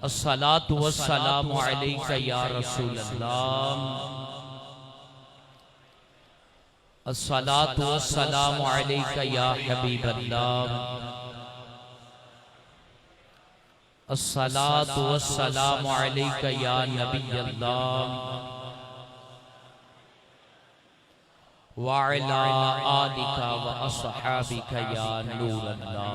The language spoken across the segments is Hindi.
अस्सलातु वस्सलामु अलैका या रसूल अल्लाह, अस्सलातु वस्सलामु अलैका या हबीब अल्लाह, अस्सलातु वस्सलामु अलैका या नबी अल्लाह, व अला आलिका व अस्हाबिका या नूर अल्लाह।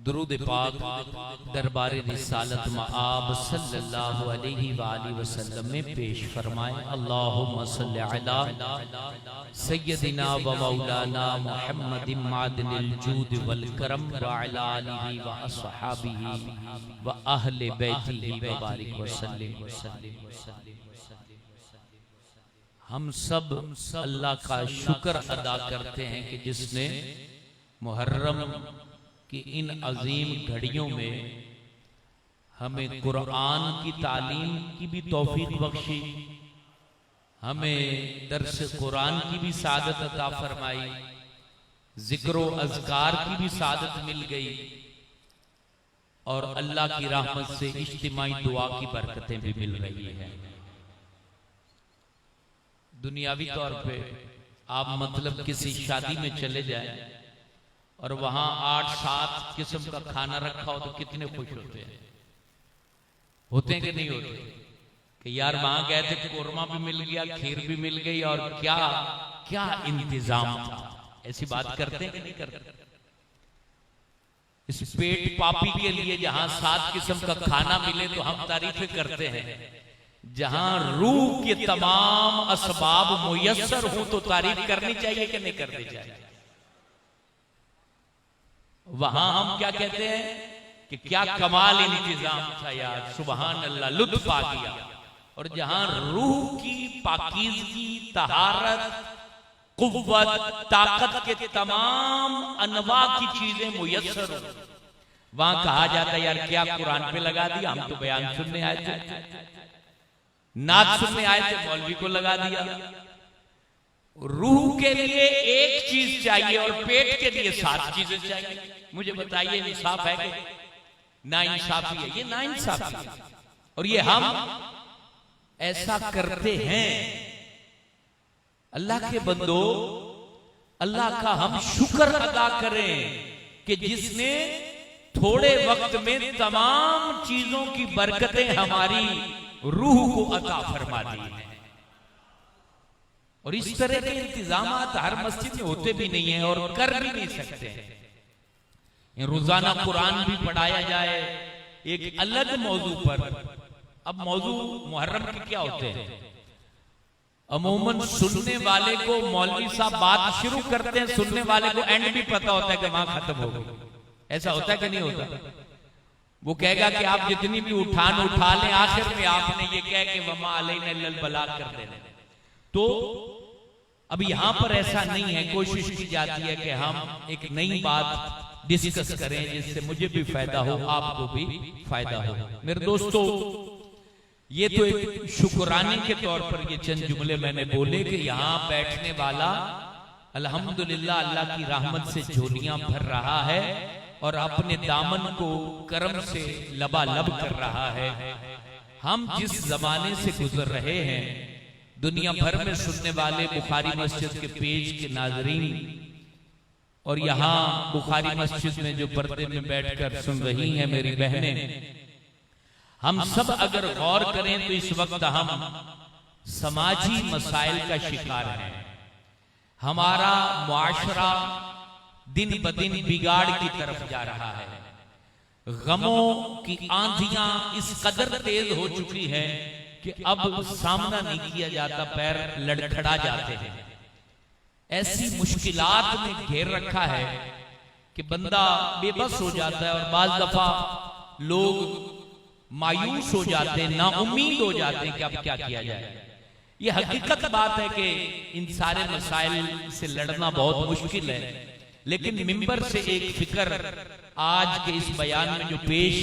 दुरूद पाक दरबार रिसालत मआब सल्लल्लाहु अलैहि वसल्लम में पेश फरमाए। अल्लाहुम्मा सल्लि अला सय्यदिना व मौलाना मुहम्मदिन मादनिल जूद वल करम व अला आलिहि व अस्हाबिहि व अहले बैतिहि व बारिक वसल्लिम। हम सब अल्लाह का शुक्र अदा करते हैं कि जिसने मुहर्रम कि इन अजीम घड़ियों में हमें कुरान की तालीम की भी तौफीक बख्शी, हमें दर्स कुरान की भी सादत अता फरमाई, जिक्र अज़कार की भी सादत मिल गई और अल्लाह की रहमत से इज्तिमाई दुआ की बरकतें भी मिल रही हैं। दुनियावी तौर पे आप मतलब किसी शादी में चले जाए और वहां 8-7 किस्म का खाना रखा हो तो कितने खुश होते हैं कि नहीं होते? कि यार वहां गए थे, कोरमा भी मिल गया, खीर भी मिल गई और क्या क्या इंतजाम था। ऐसी बात करते हैं कि नहीं करते? इस पेट पापी के लिए जहां 7 किस्म का खाना मिले तो हम तारीफें करते हैं, जहां रूह के तमाम असबाब मुयस्सर हो तो तारीफ करनी चाहिए कि नहीं करनी चाहिए? वहां हम क्या कहते हैं कि क्या कमाल इंतजाम था यार, सुभान अल्लाह, लुत्फ आ गया। और जहां रूह की पाकीज़गी, तहारत, कुव्वत, ताकत के तमाम अनवा की चीजें मुयस्सर हो, वहां कहा जाता है यार क्या कुरान पे लगा दिया, हम तो बयान सुनने आए थे, नात सुनने आए थे, मौलवी को लगा दिया। रूह के लिए एक चीज चाहिए और पेट के लिए 7 चीजें चाहिए। मुझे बताइए इंसाफ है कि ना इंसाफी है? ये ना इंसाफी है। और ये हम ऐसा करते हैं। अल्लाह के बंदो, अल्लाह का हम शुक्र अदा करें कि जिसने थोड़े वक्त में तमाम चीजों की बरकतें हमारी रूह को अता फरमा दी है। और इस तरह के इंतजामात हर मस्जिद में होते भी नहीं है और कर भी नहीं सकते हैं। रोजाना कुरान भी पढ़ाया जाए एक अलग मौजू पर। अब मौजू मुहर्रम के क्या होते हैं? अमूमन सुनने वाले को मौलवी साहब बात शुरू करते हैं, सुनने वाले को एंड भी पता होता है कि वहां खत्म हो गई। ऐसा होता है कि नहीं होता? वो कहेगा कि आप जितनी भी उठान उठा लें, आखिर में आपने ये कह के वमा अलैना इल्लल बलाग कर देना। तो अब यहां पर ऐसा नहीं है। कोशिश की जाती है कि हम एक नई बात डिस्कस करें जिससे मुझे भी फायदा हो, आपको भी फायदा हो। मेरे दोस्तों, ये तो एक शुक्राने के तौर पर ये चंद जुमले मैंने बोले कि यहां बैठने वाला अल्हम्दुलिल्लाह अल्लाह की रहमत से झोलियां भर रहा है और अपने दामन को करम से लबालब कर रहा है। हम जिस जमाने से गुजर रहे हैं, दुनिया भर में सुनने वाले बुखारी मस्जिद के पेज के नाजरीन और यहाँ बुखारी मस्जिद में जो पर्दे में बैठकर सुन रही हैं मेरी बहनें, हम सब अगर गौर करें तो इस वक्त हम समाजी मसाइल का शिकार हैं। हमारा मुआशरा दिन ब दिन बिगाड़ की तरफ जा रहा है। गमों की आंधियां इस कदर तेज हो चुकी हैं कि अब सामना नहीं किया जाता, पैर लड़खड़ा जाते हैं। ऐसी मुश्किलात में घेर रखा है कि बंदा बेबस हो जाता है और बाज दफा लोग मायूस हो जाते हैं, नाउम्मीद हो जाते हैं कि अब क्या किया जाए। ये हकीकत बात है कि इन सारे मसाइल से लड़ना बहुत मुश्किल है, लेकिन मिंबर से एक फिक्र आज के इस बयान में जो पेश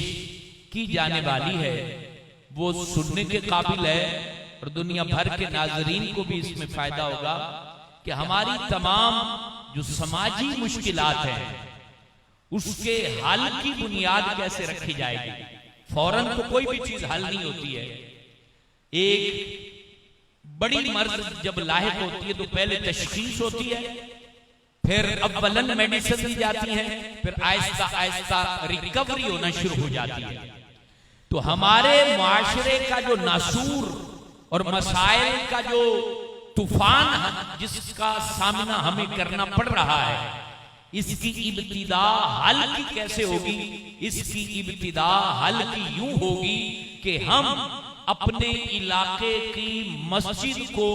की जाने वाली है वो सुनने के काबिल है और दुनिया भर के नाजरीन को भी इसमें फायदा होगा कि हमारी तमाम जो समाजी मुश्किलात हैं उसके हल की बुनियाद कैसे रखी जाएगी। फौरन तो कोई भी चीज हल नहीं होती है। एक बड़ी मर्ज जब लाहिक होती है तो पहले तशखीस होती है, फिर अव्वलन मेडिसिन दी जाती है, फिर आहिस्ता आहिस्ता रिकवरी होना शुरू हो जाती है। तो हमारे मुआशरे का जो नासूर और मसाइल का जो तूफान जिसका सामना हमें करना पड़ रहा है, इसकी इब्तिदा हल की कैसे होगी। इसकी इब्तिदा हल की यूं होगी कि हम अपने इलाके की मस्जिद को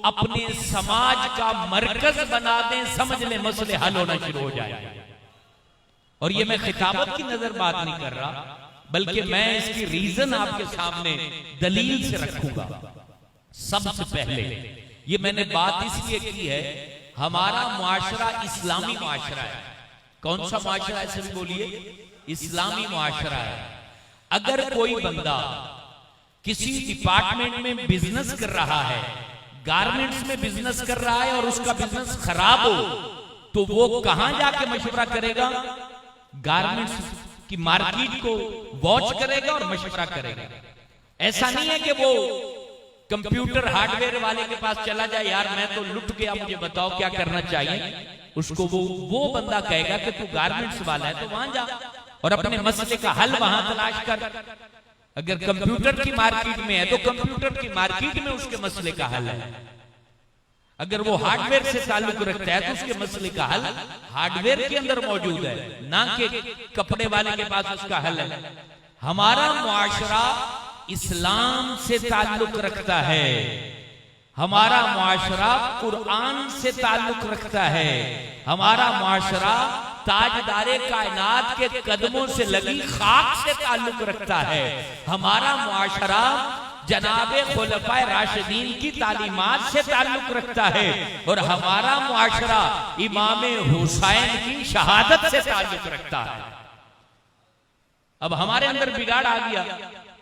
अपने समाज का मरकज बना दें, समझ लें मसले हल होना शुरू हो जाए। और ये मैं खिताबत की नजर बात नहीं कर रहा, बल्कि मैं इसकी रीजन आपके सामने दलील से रखूंगा। सबसे पहले ये मैंने बात इसलिए की है, हमारा मुआशरा इस्लामी मुआशरा है। कौन सा मुआशरा है सभी बोलिए? इस्लामी मुआशरा है। अगर कोई बंदा किसी डिपार्टमेंट में बिजनेस कर रहा है, गारमेंट्स में बिजनेस कर रहा है और उसका बिजनेस खराब हो, तो वो कहां जाके मशवरा करेगा? गारमेंट्स की मार्केट को वॉच करेगा और मशवरा करेगा। ऐसा नहीं है कि वो कंप्यूटर हार्डवेयर वाले के पास चला जाए, यार मैं तो लुट गया, मुझे बताओ क्या करना चाहिए। उसको वो बंदा कहेगा कि तू गारमेंट्स वाला है तो वहां जा और अपने मसले का हल वहां तलाश कर। अगर कंप्यूटर की मार्केट में है तो कंप्यूटर की मार्केट में उसके मसले का हल है। अगर वो हार्डवेयर से ताल्लुक रखता है तो उसके मसले का हल हार्डवेयर के अंदर मौजूद है, ना कि कपड़े वाले के पास उसका हल है। हमारा मुआशरा इस्लाम से ताल्लुक रखता है, हमारा मुआशरा कुरान से ताल्लुक रखता है, हमारा मुआशरा ताजदारे कायनात के कदमों से लगी खाक से ताल्लुक रखता है, हमारा मुआशरा जनाबे खुलफाए राशिदीन की तालीमात से ताल्लुक रखता है, और हमारा मुआशरा इमाम हुसैन की शहादत से ताल्लुक रखता है। अब हमारे अंदर बिगाड़ आ गया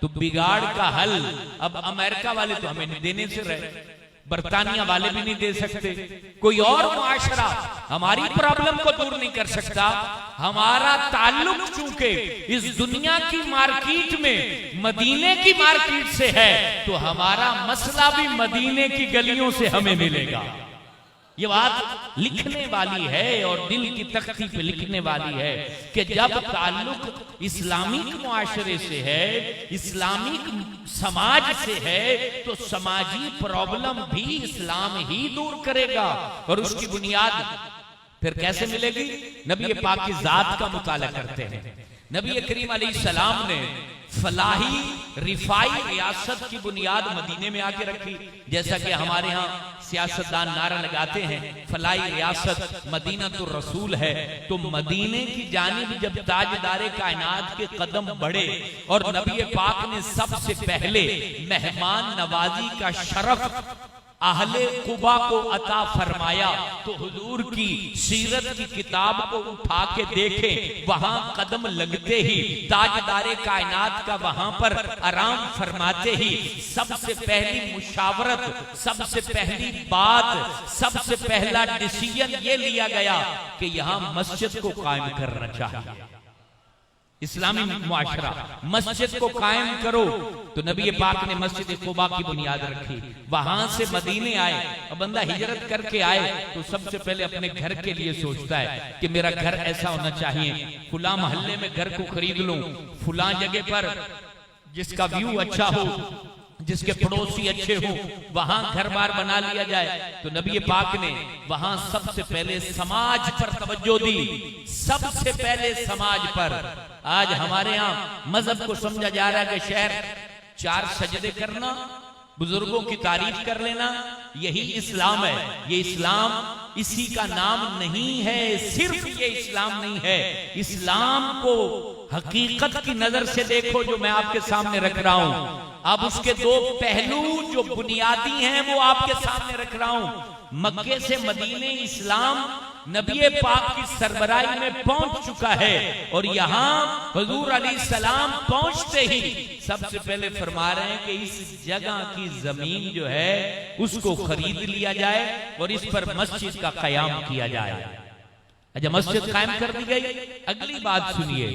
तो बिगाड़ का हल अब अमेरिका वाले तो हमें देने से रहे, बरतानिया वाले भी नहीं दे सकते, कोई और मुआशरा हमारी प्रॉब्लम को दूर नहीं कर सकता। हमारा ताल्लुक चूंकि इस दुनिया की मार्केट में मदीने की मार्केट से है, तो हमारा मसला भी मदीने की गलियों से हमें मिलेगा। ये बात लिखने वाली है और दिल की तख्ती पे लिखने वाली है कि जब ताल्लुक इस्लामिक मुआशरे से है, इस्लामिक समाज से है, तो समाजी प्रॉब्लम भी इस्लाम ही दूर करेगा। और उसकी बुनियाद फिर कैसे मिलेगी? नबी पाक की जात का मुताला करते हैं। नबी करीम अलैहिस्सलाम ने फलाही रिफाई रियासत की बुनियाद मदीने में आके रखी। जैसा कि हमारे यहाँ सियासतदान नारा लगाते हैं फलाही रियासत मदीना तो रसूल है, तो मदीने की जानिब जब ताजदारे कायनात के कदम बढ़े और नबी पाक ने सबसे पहले मेहमान नवाजी का शरफ अहले कुबा को अता फरमाया, तो हुजूर की सीरत की किताब को उठा के देखें, वहां कदम लगते ही ताजदारे कायनात का वहां पर आराम फरमाते ही सबसे पहली मुशावरत, सबसे पहली बात, सबसे पहला डिसीजन ये लिया गया कि यहां मस्जिद को कायम करना चाहिए। इस्लामी मुआशरा मस्जिद को कायम करो, तो नबी पाक ने मस्जिद कुबा की बुनियाद रखी। वहां से मदीने आए, अब बंदा हिजरत करके आए तो सबसे पहले अपने घर के लिए सोचता है कि मेरा घर ऐसा होना चाहिए, फुला मोहल्ले में घर को खरीद लूं, फुला जगह पर जिसका व्यू अच्छा हो, जिसके पड़ोसी अच्छे हो, वहां घर बार बना लिया जाए। तो नबी पाक ने वहां सबसे पहले समाज पर तवज्जो दी, सबसे पहले समाज पर। आज हमारे यहाँ मजहब को समझा जा रहा है कि शहर 4 सजदे करना, बुजुर्गों की तारीफ कर लेना, यही इस्लाम है। ये इस्लाम इसी का नाम नहीं है, सिर्फ ये इस्लाम नहीं है। इस्लाम को हकीकत की नजर से देखो जो मैं आपके सामने रख रहा हूं। अब उसके 2 पहलू जो बुनियादी हैं वो आपके सामने रख रहा हूं। मक्के से मदीने इस्लाम नबी पाक की सरबराही में पहुंच चुका है, और यहां हुजूर अलैहिस्सलाम पहुंचते ही सबसे पहले फरमा रहे हैं कि इस जगह की जमीन जो है उसको खरीद लिया जाए और इस पर मस्जिद का कयाम किया जाए। अच्छा, मस्जिद कायम कर दी गई। अगली बात सुनिए,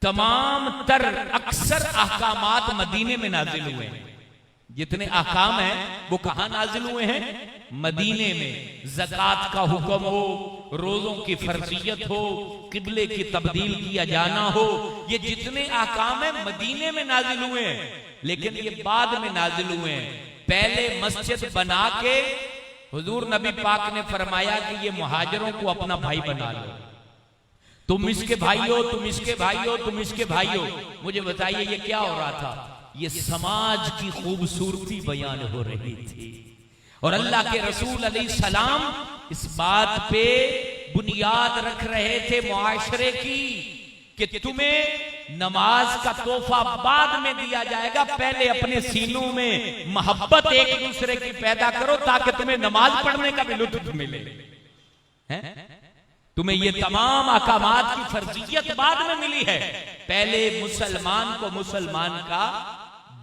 तमाम तर अक्सर अहकामात मदीने में नाजिल हुए हैं। जितने अहकाम हैं वो कहां नाजिल हुए हैं? मदीने में। ज़कात का हुक्म हो, रोजों की फर्जियत हो, किबले की तब्दील किया जाना हो, ये जितने अहकाम हैं मदीने में नाजिल हुए हैं। लेकिन ये बाद में नाजिल हुए हैं। पहले मस्जिद बना के हुजूर नबी पाक ने फरमाया कि ये मुहाजिरों को अपना भाई बना लो, तुम इसके भाई हो, तुम इसके भाई हो, तुम इसके भाई हो। मुझे बताइए ये क्या हो रहा था? ये समाज की खूबसूरती बयान हो रही थी। और अल्लाह के रसूल अलैहिस्सलाम इस बात पे बुनियाद रख रहे थे मुआशरे की कि तुम्हें नमाज का तोहफा बाद में दिया जाएगा, पहले अपने सीनों में मोहब्बत एक दूसरे की पैदा करो ताकि तुम्हें नमाज पढ़ने का भी लुत्फ मिले। तुम्हें ये तमाम अहकामात की फर्जियत बाद में मिली है। पहले मुसलमान को मुसलमान का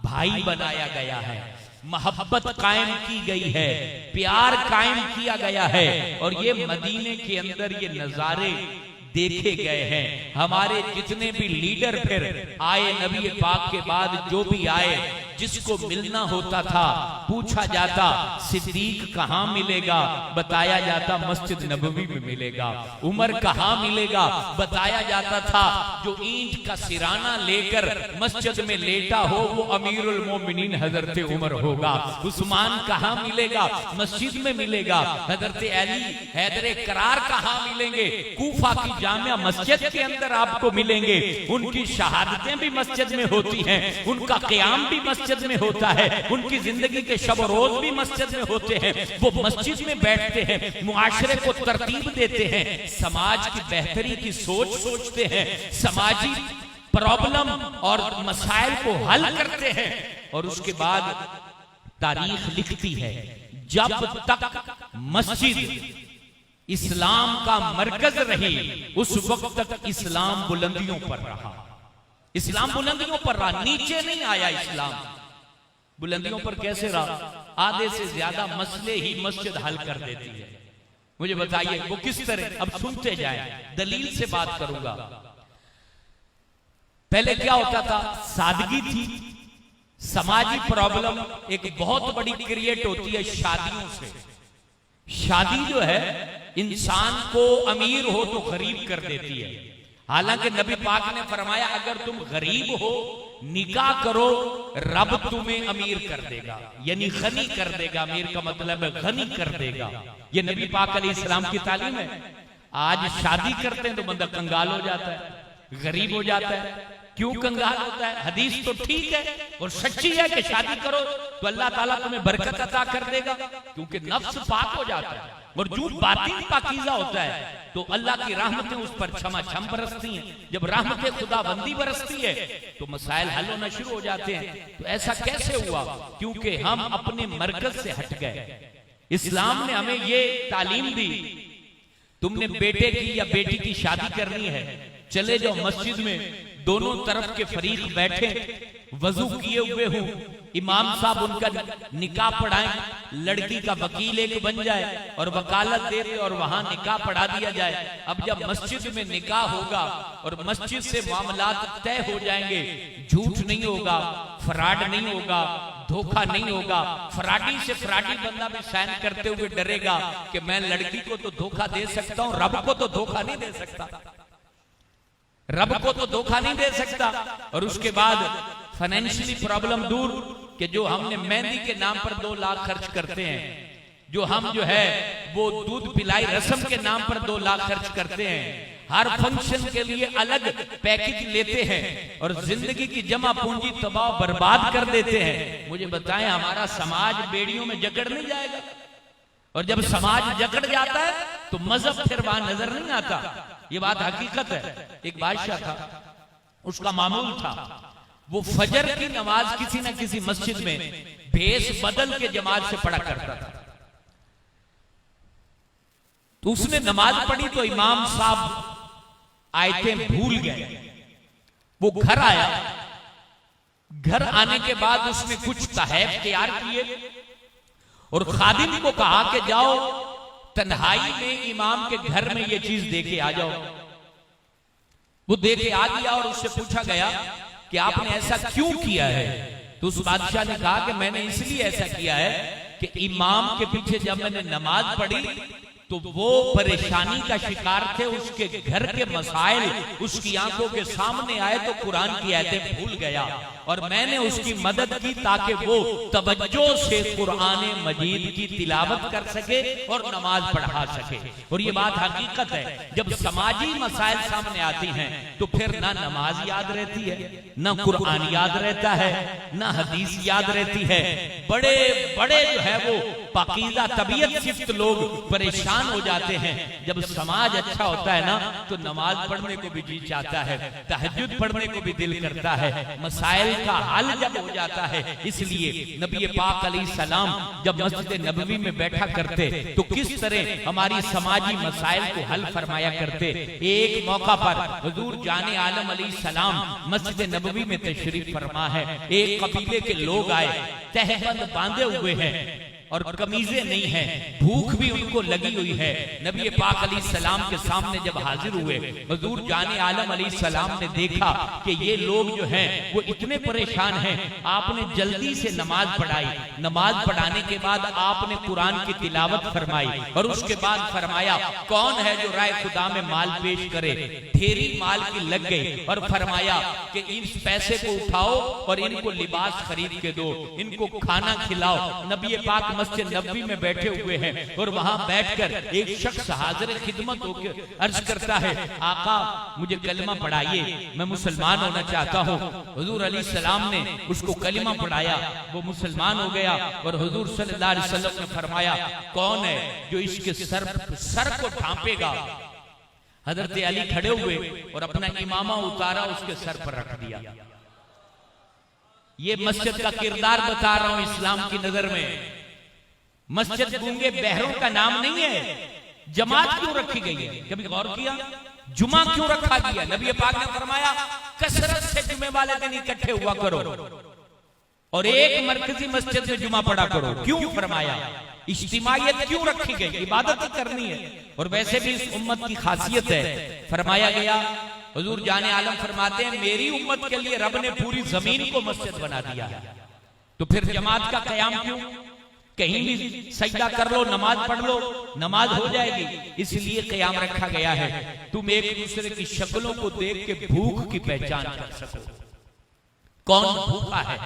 भाई बनाया गया है, मोहब्बत कायम की गई है, प्यार कायम किया गया है। और ये मदीने के अंदर ये नजारे देखे गए हैं। हमारे जितने भी लीडर फिर आए नबी पाक के बाद, जो भी आए, जिसको मिलना होता था पूछा जाता सिद्दीक कहां मिलेगा, बताया जाता मस्जिद नबवी में मिलेगा। उमर कहां मिलेगा, बताया जाता था जो ईंट का सिराना लेकर मस्जिद में लेटा हो वो अमीरुल मोमिनीन हजरत उमर होगा। उस्मान कहां मिलेगा, मस्जिद में मिलेगा। हजरत अली हैदर करार कहां मिलेंगे, कूफा की जामिया मस्जिद के अंदर आपको मिलेंगे। उनकी शहादतें भी मस्जिद में होती हैं, उनका क़याम भी मस्जिद में होता है, उनकी जिंदगी के शब रोज भी मस्जिद में होते हैं। वो मस्जिद में बैठते हैं, मुआशरे को तरतीब देते हैं, समाज की बेहतरी की सोच सोचते हैं, समाजी प्रॉब्लम और मसाइल को हल करते हैं। और उसके बाद तारीख लिखती है जब तक मस्जिद इस्लाम का मरकज रही उस वक्त तक इस्लाम बुलंदियों पर रहा। इस्लाम बुलंदियों पर रहा, नीचे नहीं आया। इस्लाम बुलंदियों पर कैसे रहा? आधे से ज्यादा मसले ही मस्जिद हल कर देती है। मुझे बताइए वो किस तरह? अब सुनते जाएं, दलील से बात करूंगा। पहले क्या होता था? सादगी थी। समाजी प्रॉब्लम एक बहुत बड़ी क्रिएट होती है शादियों से। शादी जो है इंसान को अमीर हो तो गरीब कर देती है। हालांकि नबी पाक ने फरमाया अगर तुम गरीब हो निकाह करो, रब तुम्हें अमीर कर देगा, यानी गनी कर देगा। अमीर का मतलब है गनी कर देगा। ये नबी पाक अलैहिस्सलाम की तालीम है। आज शादी करते हैं तो बंदा कंगाल हो जाता है, गरीब हो जाता है। क्यों कंगाल होता है? हदीस तो ठीक है और सच्ची है कि शादी करो तो अल्लाह ताला तुम्हें बरकत अता कर देगा, क्योंकि नफ्स पाक हो जाता है और जो बातिन पाकीज़ा होता है तो अल्लाह की रहमतें उस पर छमाछम बरसती हैं। जब रहमतें खुदाबंदी बरसती है तो मसाइल हल होना शुरू हो जाते हैं। तो ऐसा कैसे हुआ? क्योंकि हम अपने मरकज से हट गए। इस्लाम ने हमें ये तालीम दी, तुमने बेटे की या बेटी की शादी करनी है, चले जाओ मस्जिद में, दोनों तरफ के फरीक बैठे, वजू किए हुए हूं, इमाम साहब उनका निकाह पढ़ाएं, लड़की का वकील एक बन जाए और वकालत दे दे और वहां निकाह पढ़ा दिया जाए। अब जब मस्जिद में निकाह होगा और मस्जिद से मामलात तय हो जाएंगे, झूठ नहीं होगा, फ्रॉड नहीं होगा, धोखा नहीं होगा। फ्रॉडी से फ्रॉडी बंदा भी साइन करते हुए डरेगा कि मैं लड़की को तो धोखा दे सकता हूं, रब को तो धोखा नहीं दे सकता, रब को तो धोखा नहीं दे सकता। और उसके बाद फाइनेंशियली प्रॉब्लम दूर कि जो हमने मेहंदी के नाम पर 2 लाख खर्च करते हैं, जो हम जो है वो दूध पिलाई रस्म के नाम पर 2 लाख खर्च करते हैं, हर फंक्शन के लिए अलग पैकेज लेते हैं और जिंदगी की जमा पूंजी तबाह बर्बाद कर देते हैं। मुझे बताएं हमारा समाज बेड़ियों में जकड़ नहीं जाएगा? और जब समाज जकड़ जाता है तो मजहब फिर वहां नजर नहीं आता। ये बात हकीकत है। एक बादशाह था, उसका मामूल था वो फजर की नमाज किसी न किसी मस्जिद में भेष बदल के जमात से पढ़ा करता था। तो उसने नमाज पढ़ी तो इमाम साहब आयतें भूल गए। वो घर आया, घर आने के बाद उसने कुछ तहफ़ तैयार किए और खादिम को कहा कि जाओ तन्हाई में इमाम के घर में ये चीज दे के आ जाओ। वो दे के आ गया और उससे पूछा गया कि आपने ऐसा क्यों किया है? तो उस बादशाह ने कहा कि मैंने इसलिए ऐसा किया है कि इमाम के पीछे जब मैंने नमाज पढ़ी तो वो परेशानी का शिकार थे, उसके घर के मसाइल उसकी आंखों के सामने आए तो कुरान की आयतें भूल गया और मैंने उसकी मदद की ताकि वो तवज्जो से कुरान मजीद की तिलावत कर सके और नमाज पढ़ा सके। और ये बात हकीकत है, जब समाजी मसाइल सामने आती हैं तो फिर ना नमाज याद रहती है, ना कुरान याद रहता है, ना हदीस याद रहती है। बड़े बड़े जो है वो पाकीज़ा तबीयत सिफ्त लोग परेशान हो जाते हैं। जब समाज अच्छा होता है ना तो नमाज पढ़ने को भी जी चाहता है, तहज्जुद पढ़ने को भी दिल करता है, मसाइल का हल जब हो जाता है। इसलिए नबी पाक अलैहिस्सलाम जब मस्जिद नबवी में बैठा करते तो किस तरह हमारी समाजी मसाइल को हल फरमाया करते। एक मौका पर हुजूर जाने आलम अलैहिस्सलाम मस्जिद नबवी में तशरीफ फरमा है। एक कबीले के लोग आए, तहबंद बांधे हुए हैं और कमीजें नहीं है, भूख भी उनको लगी हुई है। नबी पाक अलैहिस्सलाम के सामने जब हाजिर हुए, हुजूर जाने आलम अलैहिस्सलाम ने देखा कि ये लोग जो हैं वो इतने परेशान हैं। आपने जल्दी से नमाज पढ़ाई, नमाज पढ़ाने के बाद आपने कुरान की तिलावत फरमाई और उसके बाद फरमाया कौन है जो राय खुदा में माल पेश करे। ढेरी माल की लग गई और फरमाया कि इस पैसे को उठाओ और इनको लिबास खरीद के दो, इनको खाना खिलाओ। नबी पाक मस्जिद नबवी में बैठे हुए हैं और वहां बैठकर एक शख्स हाजिर खिदमत होकर अर्ज करता है, आका मुझे कलमा पढ़ाइए, मैं मुसलमान होना चाहता हूँ। हुजूर अलैहिस्सलाम ने उसको कलमा पढ़ाया, वो मुसलमान हो गया और हुजूर सल्लल्लाहु अलैहि वसल्लम ने फरमाया कौन है जो इसके सर को ढांपेगा। हजरत अली खड़े हुए और अपना इमामा उतारा, उसके सर पर रख दिया। ये मस्जिद का किरदार बता रहा हूं इस्लाम की नजर में। मस्जिद गूंगे बहरों का नाम नहीं है। जमात क्यों रखी गई है, कभी गौर किया? जुमा क्यों रखा गया? नबी पाक ने फरमाया कसरत से जुमे वाले दिन इकट्ठे हुआ करो और एक मरकजी मस्जिद में जुमा पढ़ा करो। क्यों फरमाया? इज्तिमाइयत क्यों रखी गई? इबादत ही करनी है और वैसे भी इस उम्मत की खासियत है। फरमाया गया, हुजूर जाने आलम फरमाते हैं मेरी उम्मत के लिए रब ने पूरी जमीन को मस्जिद बना दिया है, तो फिर जमात का कयाम क्यों? कहीं भी सजदा कर लो, नमाज पढ़ लो, नमाज हो जाएगी। इसलिए कयाम रखा गया है तुम एक दूसरे की शक्लों को देख के भूख की पहचान कर सको। कौन भूखा है,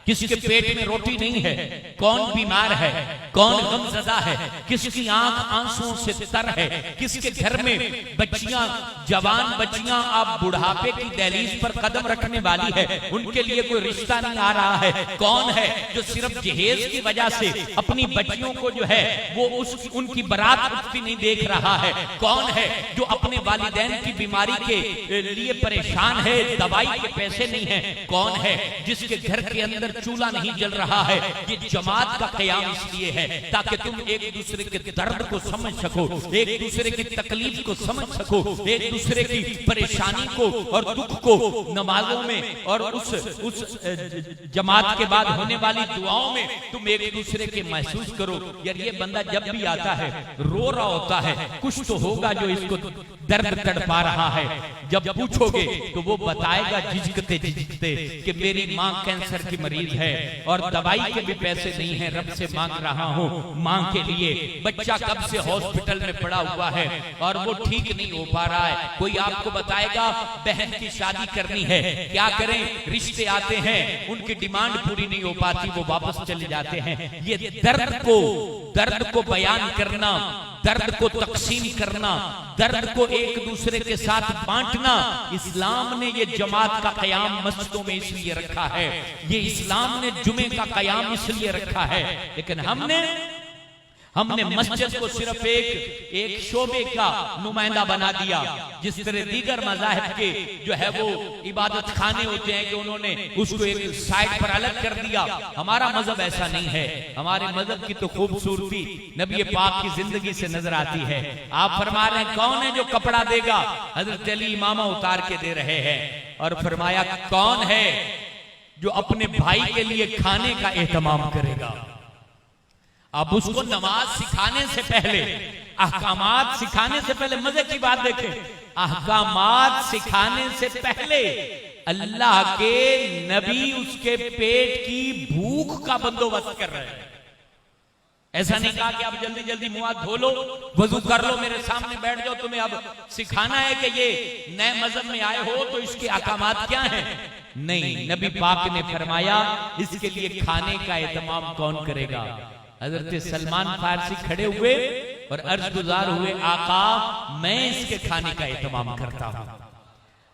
किसके पेट में रोटी नहीं है, कौन बीमार है, कौन गमज़दा है, किसकी आंख आंसुओं से तर है, किसके घर में बच्चियां, जवान बच्चियां आप बुढ़ापे की दहलीज पर कदम रखने वाली है, उनके लिए कोई रिश्ता नहीं आ रहा है। कौन है जो सिर्फ जहेज की वजह से अपनी बच्चियों को जो है वो उनकी बारात उठती नहीं देख रहा है। कौन है जो अपने वालिदैन की बीमारी के लिए परेशान है, दवाई के पैसे नहीं है। कौन है जिसके घर के अंदर चूल्हा नहीं जल रहा है। ये जमात का कयाम इसलिए है ताकि तुम एक दूसरे के दर्द को समझ सको, एक दूसरे की तकलीफ को समझ सको, एक दूसरे की परेशानी को और दुख को नमाजों में और उस जमात के बाद होने वाली दुआओं में तुम एक दूसरे के महसूस करो। यार ये बंदा जब भी आता है रो रहा होता है, कुछ तो होगा जो इसको दर्द तड़पा रहा है। जब पूछोगे तो वो बताएगा झिझकते झिझकते कि मेरी माँ कैंसर की मरीज है और दवाई के भी पैसे नहीं है, रब से मांग रहा हूँ माँ के लिए। बच्चा कब से हॉस्पिटल में पड़ा हुआ है और वो ठीक नहीं हो पा रहा है। कोई आपको बताएगा बहन की शादी करनी है, क्या करें? रिश्ते आते हैं, उनकी डिमांड पूरी नहीं हो पाती, वो वापस चले जाते हैं। ये दर्द को बयान करना, दर्द को तकसीम करना, दर्द को एक दूसरे के साथ बांटना, इस्लाम ने ये जमात का कयाम मस्जिदों में इसलिए रखा है, ये इस्लाम ने जुमे का कयाम इसलिए रखा है। लेकिन हमने मस्जिद को सिर्फ एक शोबे का नुमाइंदा बना दिया। जिस तरह दीगर मज़ाहिब के जो है वो इबादत खाने होते हैं कि उन्होंने उसको एक साइड पर अलग कर दिया। हमारा मजहब ऐसा नहीं है। हमारे मजहब की तो खूबसूरती नबी पाक की जिंदगी से नजर आती है। आप फरमा रहे हैं कौन है जो कपड़ा देगा? हजरत अली इमामा उतार के दे रहे हैं और फरमाया कौन है जो अपने भाई के लिए खाने का एहतमाम करेगा? अब उसको नमाज सिखाने से पहले अहकामात सिखाने से पहले, मजे की बात देखें, अहकामात सिखाने से पहले अल्लाह के नबी उसके पेट की भूख का बंदोबस्त कर रहे हैं। ऐसा नहीं कहा कि आप जल्दी जल्दी मुंह हाथ धो लो, वजू कर लो, मेरे सामने बैठ जाओ, तुम्हें अब सिखाना है कि ये नए मजहब में आए हो तो इसके अहकामात क्या हैं। नहीं, नबी पाक ने फरमाया इसके लिए खाने का एहतमाम कौन करेगा। हजरत सलमान फारसी खड़े हुए और अर्ज गुजार हुए, आका मैं इसके खाने का एहतमाम करता हूं।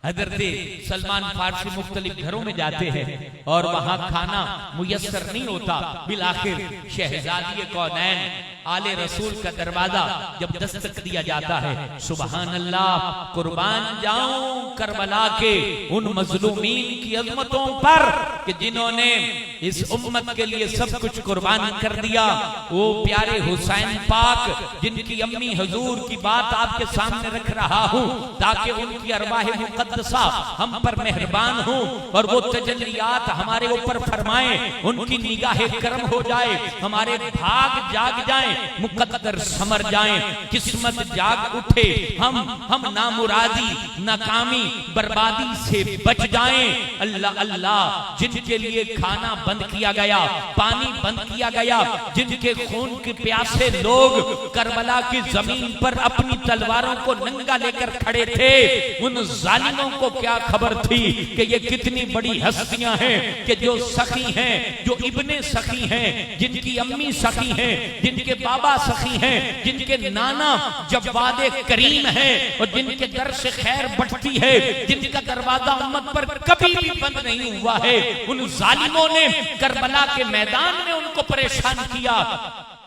हजरत सलमान फारसी मुख्तलिफ घरों में जाते हैं और वहां खाना मुयस्सर नहीं होता। बिलाखिर शहजादी कौनैन आले रसूल का दरवाजा जब दस्तक दिया जाता है, सुबहान अल्लाह, कुर्बान जाऊं करबला के उन मजलूमीन की अजमतों पर कि जिन्होंने इस उम्मत के लिए सब कुछ कुर्बान कर दिया। वो प्यारे हुसैन पाक जिनकी अम्मी हुजूर की बात आपके सामने रख रहा हूं ताकि उनकी अरवाह मुकद्दसा हम पर मेहरबान हो और वो तजल्लियात हमारे ऊपर फरमाए, उनकी निगाहे करम हो जाए, हमारे भाग जाग जाए, मुकद्दर समर जाएं, किस्मत जाग उठे, हम नामुरादी, नाकामी, बर्बादी से बच जाएं। अल्लाह अल्लाह, जिनके लिए खाना बंद किया गया, पानी बंद किया गया, जिनके खून के प्यासे लोग करबला की जमीन पर अपनी तलवारों को नंगा लेकर खड़े थे, उन जालिमों को क्या खबर थी कि ये कितनी बड़ी हस्तियां हैं कि जो सखी हैं, जो इब्ने सखी हैं, जिनकी अम्मी सखी हैं, जिनके बाबा सखी हैं, जिनके नाना जवादे करीम हैं और जिनके दर से खैर बढ़ती है, जिनका दरवाजा उम्मत पर कभी भी बंद नहीं हुआ है, उन जालिमों ने करबला के मैदान में उनको परेशान किया।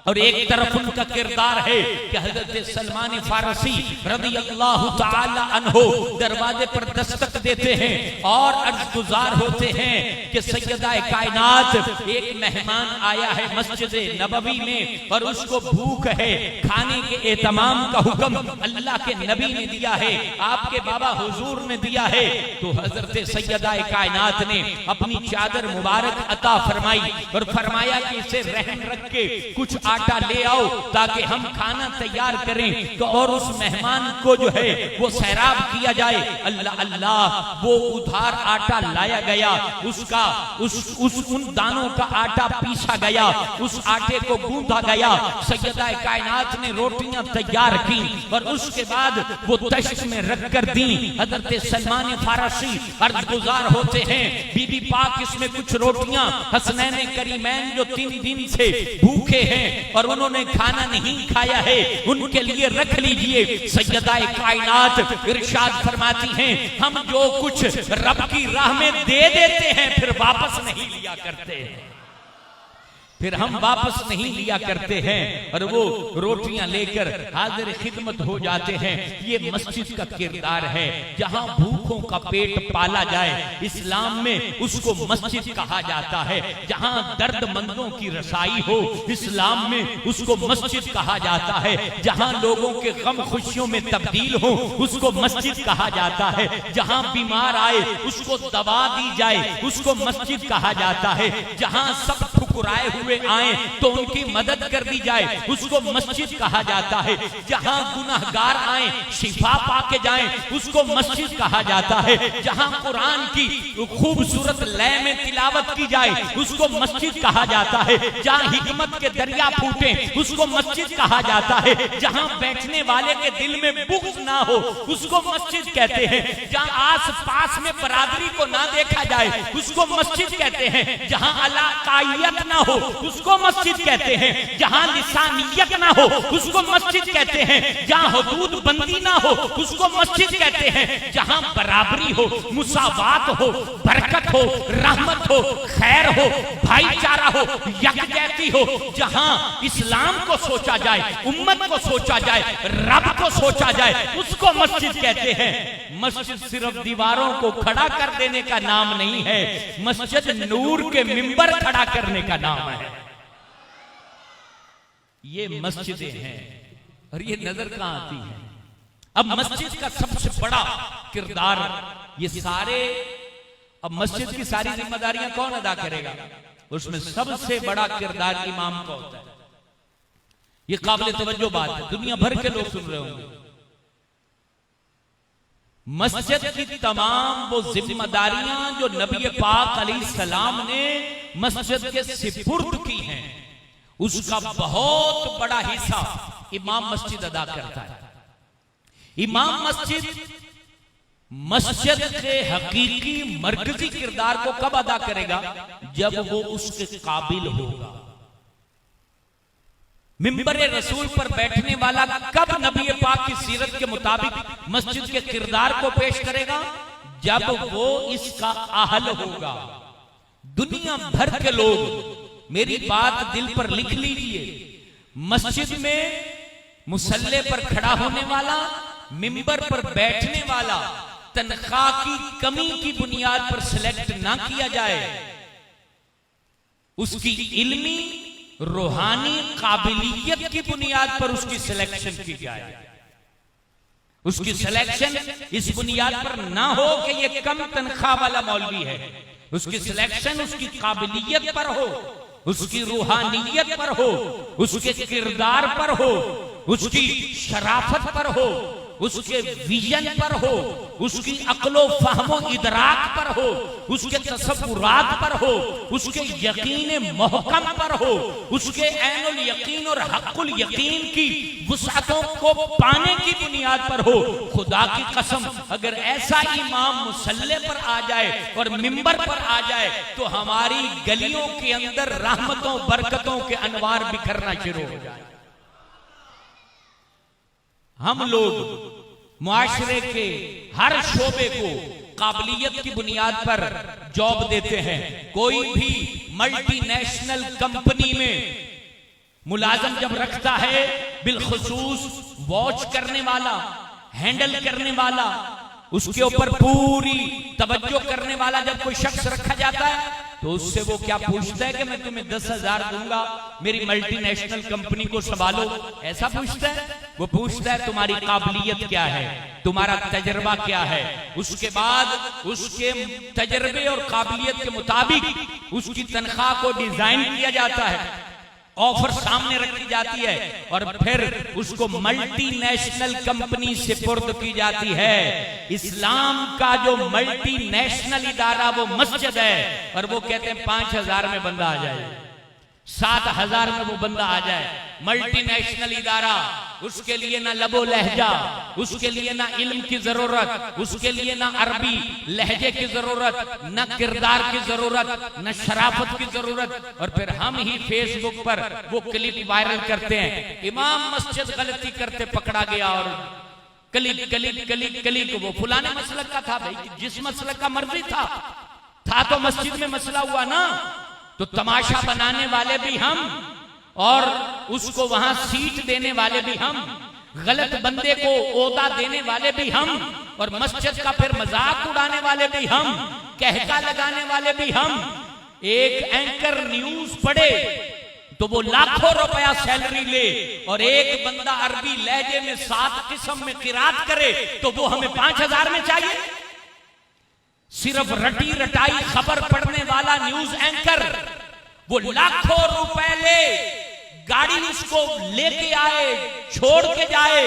और एक तरफ उनका किरदार है कि हजरत सलमान फारसी रज़ियल्लाहु ताला अन्हु दरवाजे पर दस्तक देते हैं और अर्ज गुजार होते हैं कि सैयदा कायनात, एक मेहमान आया है मस्जिद नबवी में और उसको भूख है, खाने के एहतमाम का हुक्म अल्लाह के नबी ने दिया है, आपके बाबा हुजूर ने दिया है। तो हजरत सैयदा कायनात ने अपनी चादर मुबारक अता फरमाई और फरमाया कि इसे रहम रख के कुछ आटा ले आओ ताकि हम खाना तैयार करें तो और उस मेहमान को जो है वो सैराब किया जाए। अल्लाह अल्लाह, वो उधार आटा लाया गया, उसका उन दानों का आटा पीसा गया, उस आटे को गूंथा गया, सैयदा कायनात ने रोटियां तैयार की और उसके बाद वो तश्त में रख कर दी। हजरत सलमान फारसी अर्ज गुजार होते हैं, बीबी पाक इसमें कुछ रोटियां हसनैन करीमैन जो 3 दिन से भूखे हैं और उन्होंने खाना नहीं खाया है उनके लिए रख लीजिए। सैयदा कायनात इरशाद फरमाती हैं, हम जो कुछ रब की राह में दे देते हैं फिर वापस नहीं लिया करते हैं, फिर हम वापस नहीं लिया करते हैं और वो रोटियां लेकर हाजिर खिदमत हो जाते हैं। ये मस्जिद का किरदार है, जहां भूखों का पेट पाला जाए इस्लाम में उसको मस्जिद कहा जाता है, जहां दर्दमंदों की रसाई हो इस्लाम में उसको मस्जिद कहा जाता है, जहां लोगों के गम खुशियों में तब्दील हो उसको मस्जिद कहा जाता है, जहां बीमार आए उसको दवा दी जाए उसको मस्जिद कहा जाता है, जहां सब ठुकराए हुए आए तो उनकी मदद कर दी जाए उसको मस्जिद कहा जाता है, जहां गुनाहगार आए शिफा पाके जाएं उसको मस्जिद कहा जाता है, जहां कुरान की खूबसूरत लय में तिलावत की जाए उसको मस्जिद कहा जाता है, जहां हिकमत के दरिया फूटे उसको मस्जिद कहा जाता है, जहां बैठने वाले के दिल में बुग़्ज़ ना हो उसको मस्जिद कहते हैं, जहां आस पास में बरादरी को ना देखा जाए उसको मस्जिद कहते हैं, जहां अलाकायत ना हो उसको मस्जिद कहते हैं, जहां लिसानियत ना हो उसको मस्जिद कहते हैं, जहां हुदूद बंदी ना हो उसको मस्जिद कहते हैं, जहां बराबरी हो, मुसावात हो, बरकत हो, रहमत हो, खैर हो, भाईचारा हो, यकजहती हो, जहां इस्लाम को सोचा जाए, उम्मत को सोचा जाए, रब को सोचा जाए उसको मस्जिद कहते हैं। मस्जिद सिर्फ दीवारों को खड़ा कर देने का नाम नहीं है, मस्जिद नूर के मिंबर खड़ा करने का नाम है। ये मस्जिदें हैं और ये नजर कहां आती है। अब मस्जिद का सबसे बड़ा किरदार ये सारे, अब मस्जिद की सारी जिम्मेदारियां कौन अदा करेगा? उसमें सबसे बड़ा किरदार इमाम का होता है। ये काबिल तवज्जो बात है, दुनिया भर के लोग सुन रहे होंगे। मस्जिद की तमाम वो जिम्मेदारियां जो नबी पाक अलैहिस्सलाम ने मस्जिद के सिपुर्द की हैं, उसका बहुत बड़ा हिस्सा इमाम मस्जिद अदा करता है। इमाम मस्जिद के हकीकी मरकजी किरदार को कब अदा करेगा? जब वो उसके काबिल होगा। मिंबर रसूल पर बैठने वाला कब नबी पाक की सीरत के मुताबिक मस्जिद के किरदार को पेश करेगा? जब वो इसका अहल होगा। दुनिया भर के लोग मेरी बात दिल पर लिख लीजिए, मस्जिद में मुसल्ले पर खड़ा होने वाला, मिंबर पर बैठने वाला तनख्वाह की कमी की बुनियाद पर सिलेक्ट ना किया जाए, उसकी इल्मी रूहानी काबिलियत की बुनियाद पर उसकी सिलेक्शन की जाए। उसकी सिलेक्शन इस बुनियाद पर ना हो कि ये कम तनख्वाह वाला मौलवी है। उसकी सिलेक्शन उसकी काबिलियत पर हो, उसकी रूहानियत पर हो, उसके किरदार पर हो, उसकी शराफत पर हो, उसके विजन पर हो, उसकी अक्लो फहमो इदराक पर हो, उसके तसव्वुरात पर हो, उसके यकीन मोहकम पर हो, उसके ऐनुल यकीन और हक़ुल यकीन की वुसअतों को पाने की बुनियाद पर हो। खुदा की कसम, अगर ऐसा इमाम मुसल्ले पर आ जाए और मिंबर पर आ जाए तो हमारी गलियों के अंदर रहमतों बरकतों के अनवार बिखरना शुरू हो जाए। हम लोग मुआशरे के हर शोबे को काबिलियत की बुनियाद पर जॉब देते हैं। कोई भी मल्टीनेशनल कंपनी में मुलाजम जब रखता है, बिलखुसूस वॉच करने वाला, हैंडल करने वाला, उसके ऊपर पूरी तवज्जो करने वाला जब कोई शख्स रखा जाता है तो उससे वो क्या पूछता है कि मैं तुम्हें 10,000 दूंगा, मेरी मल्टीनेशनल कंपनी को संभालो, ऐसा पूछता है? वो पूछता है तुम्हारी काबिलियत क्या है, तुम्हारा तजर्बा क्या है। उसके बाद उसके तजर्बे और काबिलियत के मुताबिक उसकी तनख्वाह को डिजाइन किया जाता है, ऑफर सामने रखी जाती है और फिर उसको मल्टीनेशनल कंपनी से सुपुर्द की जाती है। इस्लाम का जो मल्टीनेशनल इदारा वो मस्जिद है और वो कहते हैं 5,000 में बंदा आ जाए, 7,000 में वो बंदा आ जाए। मल्टीनेशनल इदारा, उसके लिए ना लबो लहजा, उसके लिए ना इल्म की जरूरत, उसके लिए ना अरबी लहजे की जरूरत, ना किरदार की जरूरत, ना शराफत की जरूरत। और फिर हम ही फेसबुक पर वो क्लिप वायरल करते हैं, इमाम मस्जिद गलती करते पकड़ा गया और क्लिक क्लिक क्लिक क्लिक, वो फुलाने मसलक का था। भाई जिस मसलक का मर्जी था तो मस्जिद में मसला हुआ ना, तो तमाशा बनाने वाले भी हम और उसको वहां सीट देने वाले भी हम, गलत बंदे को ओहदा देने वाले भी हम और मस्जिद का फिर मजाक उड़ाने वाले भी हम, कहका लगाने वाले भी हम। एक एंकर न्यूज पढ़े तो वो लाखों रुपया सैलरी ले और एक बंदा अरबी लहजे में 7 किस्म में किरात करे तो वो हमें 5,000 में चाहिए। सिर्फ रटी रटाई खबर पढ़ने वाला न्यूज एंकर वो लाखों रुपए ले, गाड़ी उसको लेके आए, छोड़ के जाए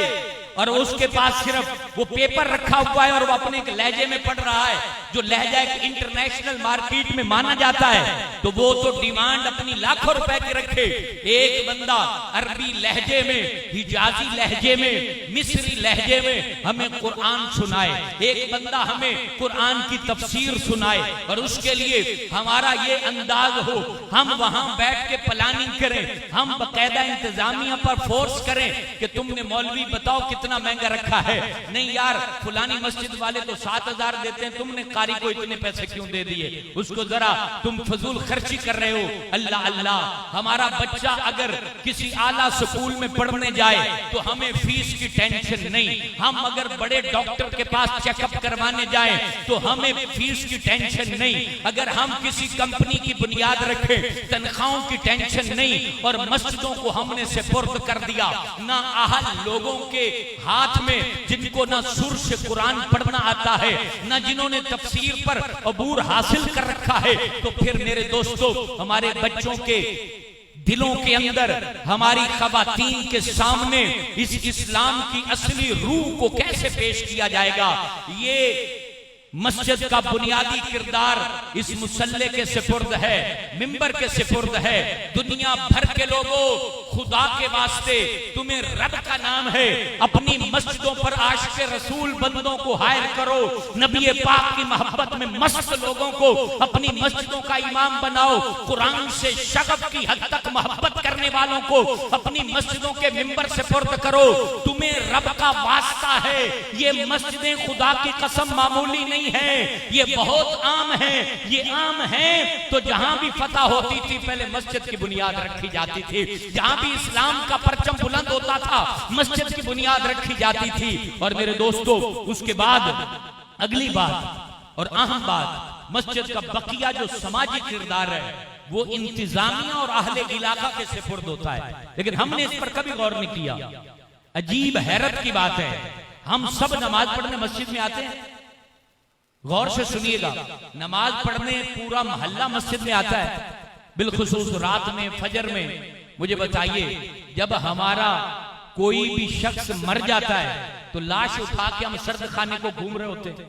और उसके पास सिर्फ वो पेपर रखा हुआ है और वो अपने लहजे में पढ़ रहा है, जो लहजा एक इंटरनेशनल मार्केट में माना जाता है। तो वो तो डिमांड अपनी लाखों रुपए की रखे। एक बंदा अरबी लहजे में, हिजाजी लहजे में, मिस्री लहजे में हमें कुरान सुनाए, एक बंदा हमें कुरान की तफसीर सुनाए और उसके लिए हमारा ये अंदाज हो, हम वहां बैठ के प्लानिंग करें, हम बाकायदा इंतजामिया पर फोर्स करें कि तुमने मौलवी बताओ कितना महंगा रखा है। नहीं यार, फुलानी मस्जिद वाले तो 7,000 देते हैं, तुमने कारी को इतने पैसे क्यों दे दिए, उसको जरा तुम फजूल खर्ची कर रहे हो। अल्लाह अल्लाह, हमारा बच्चा अगर किसी आला स्कूल में पढ़ने जाए तो हमें फीस की टेंशन नहीं, हम अगर बड़े डॉक्टर के पास चेकअप करवाने जाए तो हमें फीस की टेंशन नहीं, अगर हम किसी कंपनी की बुनियाद रखें तनख्वाहों की टेंशन नहीं। और मस्जिदों को हमने सुपुर्द कर दिया ना अहल लोगों के हाथ में, जिनको ना सुर से कुरान पढ़ना आता है, ना जिन्होंने तफसीर पर अबूर हासिल कर रखा है। तो फिर मेरे दोस्तों, हमारे बच्चों के दिलों के अंदर हमारी खवातीन के सामने इस इस्लाम की असली रूह को कैसे पेश किया जाएगा, ये मस्जिद का बुनियादी किरदार इस मुसल्ले के सिपुर्द है, मिंबर के सिपुर्द है। दुनिया भर के लोगों, खुदा के वास्ते तुम्हें रब का नाम है, अपनी मस्जिदों पर आशिक़े रसूल बंदों को हायर करो, नबी पाक की मोहब्बत में मस्त लोगों को अपनी मस्जिदों का इमाम बनाओ, कुरान से शगफ की हद तक मोहब्बत करने वालों को अपनी मस्जिदों के मिंबर सिपुर्द करो। तुम्हें रब का वास्ता है, ये मस्जिदें खुदा की कसम मामूली नहीं है, ये बहुत आम है। ये आम है तो जहां भी फतह होती थी पहले मस्जिद की बुनियाद रखी जाती थी, जहां भी इस्लाम का परचम बुलंद होता था मस्जिद की बुनियाद रखी जाती थी। और मेरे दोस्तों, उसके बाद अगली बात और अहम बात, मस्जिद का बकिया जो समाजी किरदार है वो इंतजामिया और अहले इलाका के सिपुर्द होता है, लेकिन हमने इस पर कभी गौर नहीं किया। अजीब हैरत की बात है, हम सब नमाज पढ़ने मस्जिद में आते हैं, गौर से सुनिएगा, नमाज पढ़ने पूरा मोहल्ला मस्जिद में आता है, बिलखुसूस रात में, फजर में। मुझे बताइए, जब हमारा कोई भी शख्स मर जाता है तो लाश उठा के हम सर्द खाने को घूम रहे होते हैं।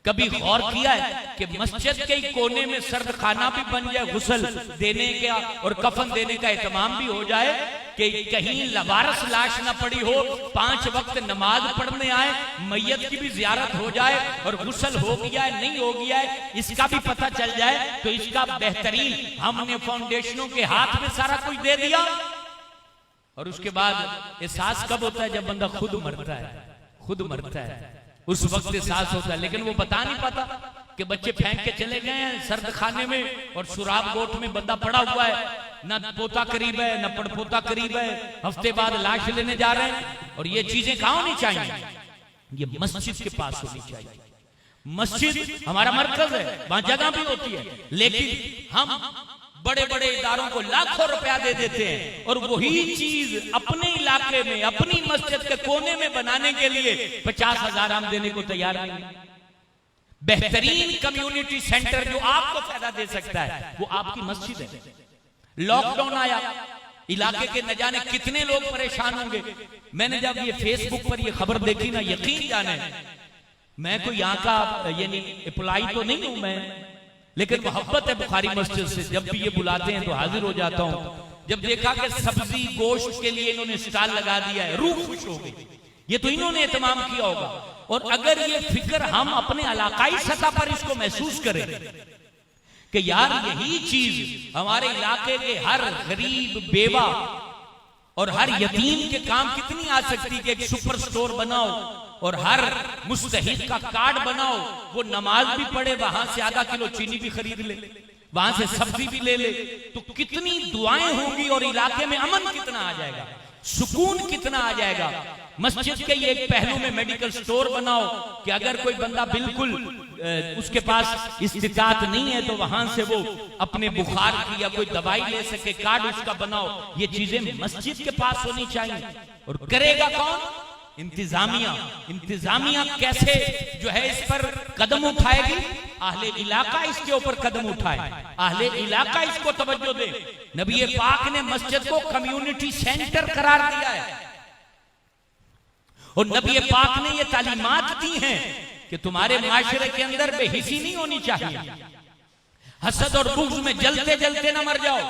कभी गौर किया है कि मस्जिद के कोने में सर्द खाना भी बन जाए, गुस्ल देने का और कफन देने का एहतमाम भी हो जाए कि कहीं लवारस लाश ना पड़ी हो, 5 वक्त नमाज पढ़ने आए, मैयत की भी जियारत हो जाए और गुस्ल हो गया है नहीं हो गया है इसका भी पता चल जाए, तो इसका बेहतरीन हमने फाउंडेशनों के हाथ में सारा कुछ दे दिया। और उसके बाद एहसास कब होता है? जब बंदा खुद मरता है, खुद मरता है उस वक्त एहसास होता है। लेकिन वो बता नहीं पाता कि बच्चे फेंक के चले गए हैं सर्द खाने में और सुराब गोट में बंदा पड़ा हुआ है, ना पोता करीब है ना पड़पोता करीब है, हफ्ते बाद लाश लेने जा रहे हैं। और ये चीजें कहाँ होनी चाहिए? ये मस्जिद के पास होनी चाहिए। मस्जिद हमारा मरकज है, वहां जगह भी होती है, लेकिन हम बड़े बड़े इदारों को लाखों रुपया दे देते हैं और वही चीज अपने इलाके में, अपनी मस्जिद के कोने में बनाने के लिए 50,000 हम देने को तैयार नहीं। बेहतरीन कम्युनिटी सेंटर जो आपको फायदा दे सकता है वो आपकी मस्जिद है। लॉकडाउन आया, इलाके के न जाने कितने लोग परेशान होंगे। मैंने जब ये फेसबुक पर ये खबर देखी ना, यकीन जाने, मैं कोई यहाँ का यानी एम्प्लॉई तो नहीं हूं मैं, लेकिन मोहब्बत है बुखारी मस्जिद से, जब भी ये बुलाते हैं तो हाजिर हो जाता हूं। जब देखा कि सब्जी गोश्त के लिए इन्होंने स्टॉल लगा दिया है, रूह खुश हो गई। ये तो इन्होंने एहतमाम किया होगा। और अगर ये फिक्र हम अपने इलाकाई सतह पर इसको महसूस करें कि यार यही चीज हमारे इलाके के हर गरीब, बेवा और हर यतीम के काम कितनी आ सकती है कि एक सुपर स्टोर बनाओ और हर मुस्तहिक का कार्ड बनाओ, वो नमाज भी पढ़े, वहां से आधा किलो चीनी भी खरीद ले, वहां से सब्जी भी ले ले, तो कितनी दुआएं होंगी और इलाके में अमन कितना आ जाएगा, सुकून कितना आ जाएगा। मस्जिद के ये एक पहलू में मेडिकल स्टोर बनाओ कि अगर कोई बंदा बिल्कुल उसके पास इस्तिताअत नहीं है तो वहां से वो अपने बुखार की या कोई दवाई ले सके, कार्ड उसका बनाओ। ये चीजें मस्जिद के पास होनी चाहिए। और करेगा कौन? इंतजामिया। इंतजामिया कैसे जो है इस पर कदम उठाएगी? अहले इलाका इसके ऊपर कदम उठाए, अहले इलाका इसको तवज्जो दे। नबी पाक ने मस्जिद को कम्युनिटी सेंटर करार दिया है और नबी पाक ने ये तालीमात दी हैं कि तुम्हारे माशरे के अंदर बेहिसी नहीं होनी चाहिए, हसद और बुग़्ज़ में जलते जलते ना मर जाओ।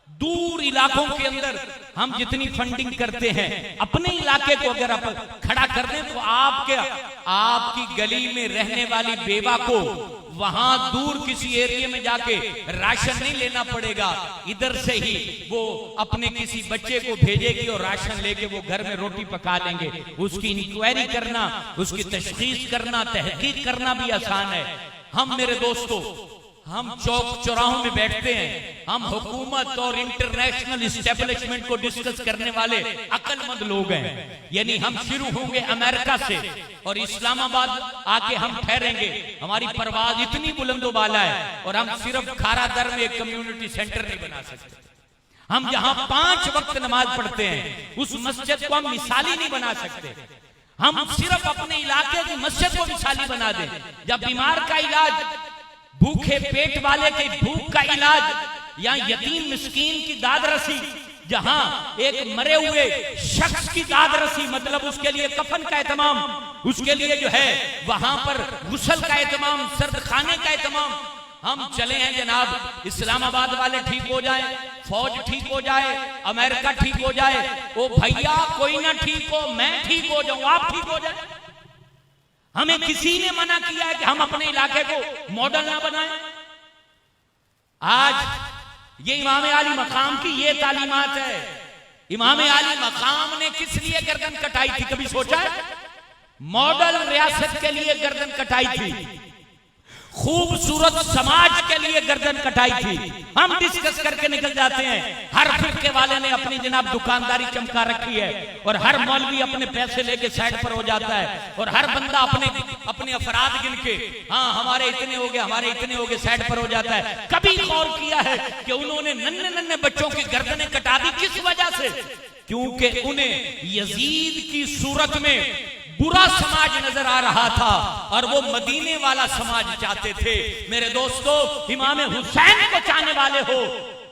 दूर इलाकों के अंदर हम जितनी फंडिंग करते हैं, अपने इलाके को अगर आप खड़ा कर दें तो आपकी गली में रहने वाली बेवा को वहां दूर किसी एरिया में जाके राशन नहीं लेना पड़ेगा, इधर से ही वो अपने किसी बच्चे को भेजेगी और राशन लेके वो घर में रोटी पका लेंगे। उसकी इंक्वायरी करना, उसकी तशखीस करना, तहकीक करना भी आसान है। हम मेरे दोस्तों, हम चौक चौराहों में बैठते हैं, हम हुकूमत और इंटरनेशनल इस्टेब्लिशमेंट को डिस्कस करने वाले अक्लमंद लोग हैं। यानी हम शुरू होंगे अमेरिका से और इस्लामाबाद आके हम ठहरेंगे, हमारी परवाज इतनी बुलंदोबाला है और हम सिर्फ खारा दर में एक कम्युनिटी सेंटर नहीं बना सकते। हम जहां 5 वक्त नमाज पढ़ते हैं उस मस्जिद को हम मिसाली नहीं बना सकते। हम सिर्फ अपने इलाके की मस्जिद को मिसाली बना दें। जब बीमार का इलाज, भूखे पेट वाले के भूख का इलाज या यतीम मिस्कीन की दाद रसी, जहां एक मरे हुए शख्स की दाद रसी, मतलब उसके लिए कफन का एहतमाम, उसके लिए जो है वहां पर गुस्ल का एहतमाम, सर्द खाने का एहतमाम। हम चले हैं जनाब, इस्लामाबाद वाले ठीक हो जाए, फौज ठीक हो जाए, अमेरिका ठीक हो जाए, ओ भैया कोई ना ठीक हो, मैं ठीक हो जाऊं, आप ठीक हो जाए। हमें किसी ने मना किया है कि हम अपने इलाके को मॉडल ना बनाएं? आज ये इमाम आली मकाम की ये तालीमात है। इमाम आली मकाम ने किस लिए गर्दन कटाई थी, कभी सोचा है? मॉडल रियासत के लिए गर्दन कटाई थी, खूबसूरत समाज के लिए गर्दन कटाई थी। हम डिस्कस करके निकल जाते हैं, हर फिरके वाले ने अपनी जनाब दुकानदारी चमका रखी है, और हर मौलवी अपने पैसे लेके साइड पर हो जाता है, और हर बंदा अपने अफराद गिन के, हाँ हमारे इतने हो गए, हमारे इतने हो गए, साइड पर हो जाता है। कभी गौर किया है कि उन्होंने नन्हे नन्हे बच्चों की गर्दनें कटा दी, किस वजह से? क्योंकि उन्हें यजीद की सूरत में बुरा समाज नजर आ रहा था और वो मदीने वाला समाज चाहते थे। मेरे दोस्तों, इमाम हुसैन को चाहने वाले हो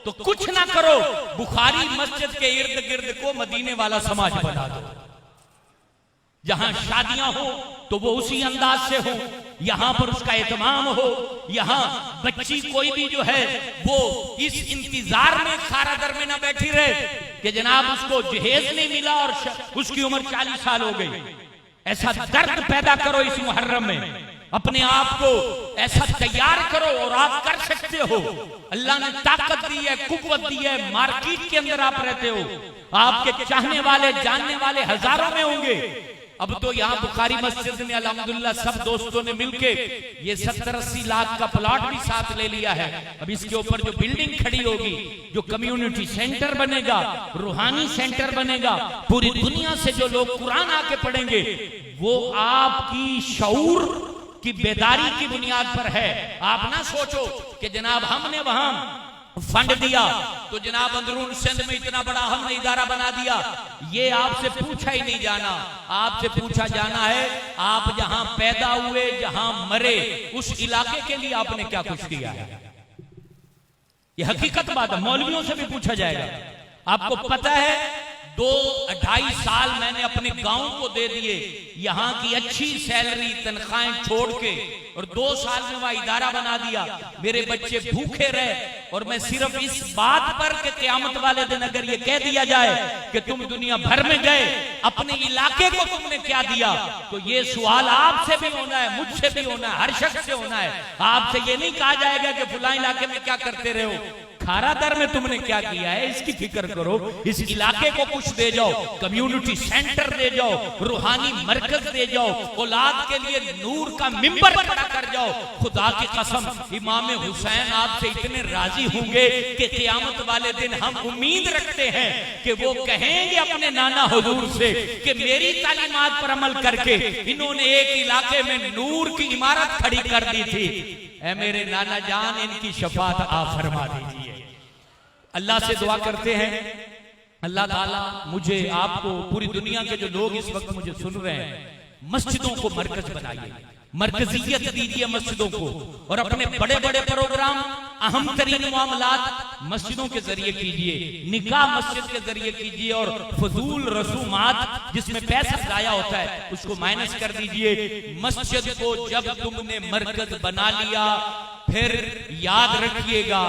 तो कुछ ना करो, बुखारी मस्जिद के इर्द गिर्द को मदीने वाला समाज बना दो। जहां शादियां हो तो वो उसी अंदाज से हो, यहां पर उसका एहतमाम हो, यहां बच्ची कोई भी जो है वो इस इंतजार में खारा दर में ना बैठी रहे कि जनाब उसको जहेज नहीं मिला और उसकी उम्र 40 साल हो गई। ऐसा दर्द पैदा करो इस मुहर्रम में, अपने आप को ऐसा तैयार करो, और आप कर सकते हो। अल्लाह ने ताकत दी है, कुव्वत दी है, मार्केट के अंदर आप रहते हो, आपके चाहने वाले जानने वाले हजारों में होंगे। अब तो यहाँ बुखारी मस्जिद में अल्हम्दुलिल्लाह सब दोस्तों ने मिलके ये 70-80 लाख का प्लॉट भी साथ ले लिया है। अब इसके ऊपर जो बिल्डिंग खड़ी होगी, जो कम्युनिटी सेंटर बनेगा, रूहानी सेंटर बनेगा, पूरी दुनिया से जो लोग कुरान आके पढ़ेंगे, वो आपकी शऊर की बेदारी की बुनियाद पर है। आप ना सोचो कि जनाब हमने वहां फंड दिया तो जनाब अंदरून सिंध में इतना बड़ा हमने इदारा बना दिया। ये आपसे पूछा ही नहीं जाना, आपसे पूछा जाना है आप जहां पैदा हुए, जहां मरे, उस इलाके के लिए आपने क्या कुछ किया है। ये हकीकत बात है, मौलवियों से भी पूछा जाएगा। आपको पता है 2-2.5 साल मैंने अपने गांव को दे दिए, यहाँ की अच्छी सैलरी तनख्वाहें छोड़ के, और 2 साल में वह इदारा बना दिया। मेरे बच्चे भूखे रहे, और मैं सिर्फ इस बात पर कि क़यामत वाले दिन अगर ये कह दिया जाए कि तुम दुनिया भर में गए, अपने इलाके को तुमने क्या दिया, तो ये सवाल आपसे भी होना है, मुझसे भी होना है, हर शख्स से होना है। आपसे ये नहीं कहा जाएगा कि फलां इलाके में क्या करते रहे हो, खारा दर में तुमने क्या किया है, इसकी फिक्र करो। इस इलाके को कुछ दे जाओ, कम्युनिटी सेंटर दे जाओ, रूहानी मरकज दे जाओ, औलाद के लिए नूर का मिंबर खड़ा कर जाओ। खुदा की कसम, इमाम हुसैन आपसे इतने राजी होंगे कि क़यामत वाले दिन हम उम्मीद रखते हैं कि वो कहेंगे अपने नाना हुजूर से कि मेरी तालीमात पर अमल करके इन्होंने एक इलाके में नूर की इमारत खड़ी कर दी थी। ऐ मेरे नाना जान, इनकी शफात आप फरमा दीजिए। अल्लाह से दुआ करते हैं, अल्लाह ताला मुझे, आपको, पूरी दुनिया के जो लोग इस वक्त मुझे सुन रहे हैं, मस्जिदों को मरकज बनाइए, मरकजियत दीजिए मस्जिदों को, और अपने बड़े बड़े प्रोग्राम, अहम तरीन मामलात मस्जिदों के जरिए कीजिए, निकाह मस्जिद के जरिए कीजिए, और फजूल रसूमात जिसमें पैसा जाया होता है उसको माइनस कर दीजिए। मस्जिद को जब तुमने मरकज बना लिया, फिर याद रखिएगा,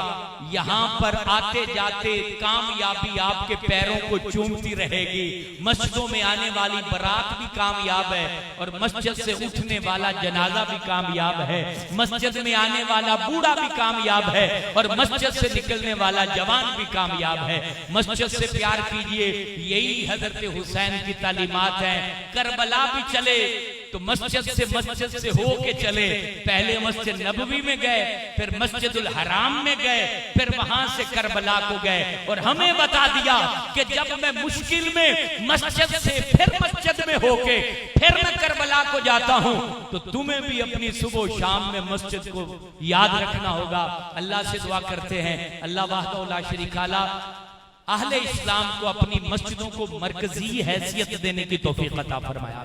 यहां पर आते जाते कामयाबी आपके पैरों को चूमती रहेगी। मस्जिदों में आने वाली बारात भी कामयाब है, और मस्जिद से उठने वाला जनाजा भी कामयाब है, मस्जिद में आने वाला बूढ़ा भी कामयाब है, और मस्जिद से निकलने वाला जवान भी कामयाब है। मस्जिद से प्यार कीजिए, यही हजरत हुसैन की तालीमात है। करबला भी चले तो मस्जिद से हो के चले। पहले मस्जिद नबवी में गए, फिर मस्जिदुल हराम में गए, फिर वहां से करबला को गए, और हमें बता दिया कि जब मैं मुश्किल में मस्जिद से फिर मस्जिद में होके फिर मैं करबला को जाता हूं, तो तुम्हें भी अपनी सुबह शाम में मस्जिद को याद रखना होगा। अल्लाह से दुआ करते हैं, अल्लाह वहदहू ला शरीका लह अहले इस्लाम को अपनी मस्जिदों को मरकजी हैसियत देने की तौफीक अता फरमाया।